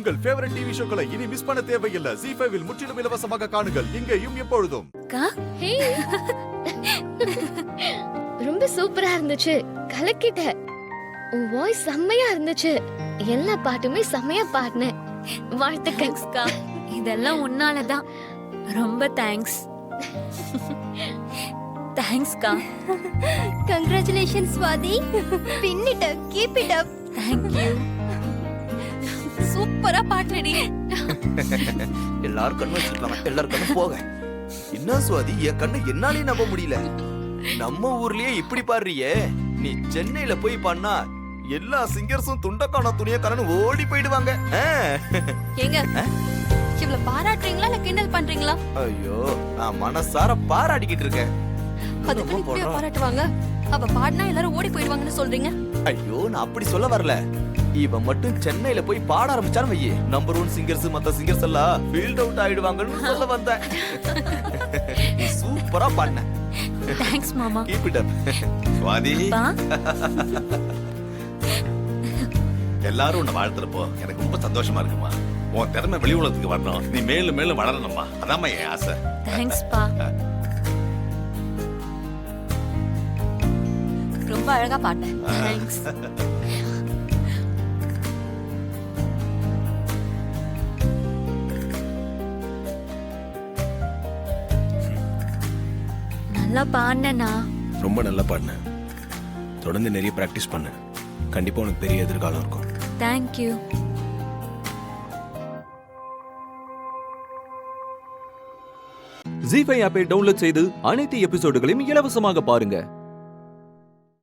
உங்கள் favourite TV ஷோக்களை இனி miss பண்ண தேவையில்லை. ஜீ5 இல் முற்றிலும் இலவசமாக காணுங்கள். இங்கேயும் எப்பொழுதும். ரொம்ப சூப்பரா இருந்துச்சு. கலக்கிட்ட. உன் வாய்ஸ் செம்மையா இருந்துச்சு. எல்லா பாட்டுமே செம்மையா பாடுன. வாழ்த்துக்கள்க்கா. இதெல்லாம் உன்னாலதான். ரொம்ப தேங்க்ஸ். தேங்க்ஸ்க்கா. கங்க்ராச்சுலேஷன்ஸ் ஸ்வாதி. பின்னிட்ட. Keep it up. Thank you. சூப்பரா பாட்டுடி. எல்லாரும் கண்ணு வச்சிருக்காங்க. எல்லாரும் கண்ணு போக. என்ன சுவாதி, என் கண்ணு என்னாலே நம்ப முடியல. நம்ம ஊர்லயே இப்படி பாடுறியே, நீ சென்னையில போய் பண்ணா எல்லா சிங்கர்ஸும் துண்டக்கான துணியக்காரன்னு ஓடி போயிடுவாங்க. ஏங்க இவ்வளவு பாராட்டுறீங்களா இல்ல கிண்டல் பண்றீங்களா? ஐயோ, நான் மனசார பாராட்டிக்கிட்டு இருக்கேன். அதுக்கு இப்படியே பாராட்டுவாங்க. அவ பாடினா எல்லாரும் ஓடி போயிடுவாங்கன்னு சொல்றீங்க? ஐயோ, நான் அப்படி சொல்ல வரல. இவன் மட்டும் சென்னையில போய் பாட ஆரம்பிச்சான்னு வையே, நம்பர் 1 சிங்கர்ஸ் மத்த சிங்கர்ஸ் எல்லாம் ஃபீல்ட் அவுட் ஆயிடுவாங்கன்னு சொல்ல வந்தேன். சூப்பரா பாடுன. தேங்க்ஸ் மாமா. Keep it up. சுவாதி, எல்லாரும் உன்னை வாழ்த்துறப்போ எனக்கு ரொம்ப சந்தோஷமா இருக்குமா. உன் திறமை வெளி உலகத்துக்கு வரணும். நீ மேலும் மேலும் வளரணுமா. அதாம்மா என் ஆசை. தேங்க்ஸ் பா. ரொம்ப அழகா பாட்டேன். தேங்க்ஸ். நல்லா பாடினா. ரொம்ப நல்லா பாடின. தொடர்ந்து நிறைய பிராக்டிஸ் பண்ண. கண்டிப்பா உனக்கு பெரிய எதிர்காலம் இருக்கும். Thank you. ஜீ5 ஆப்பை டவுன்லோட் செய்து அனைத்து எபிசோடுகளையும் இலவசமாக பாருங்க.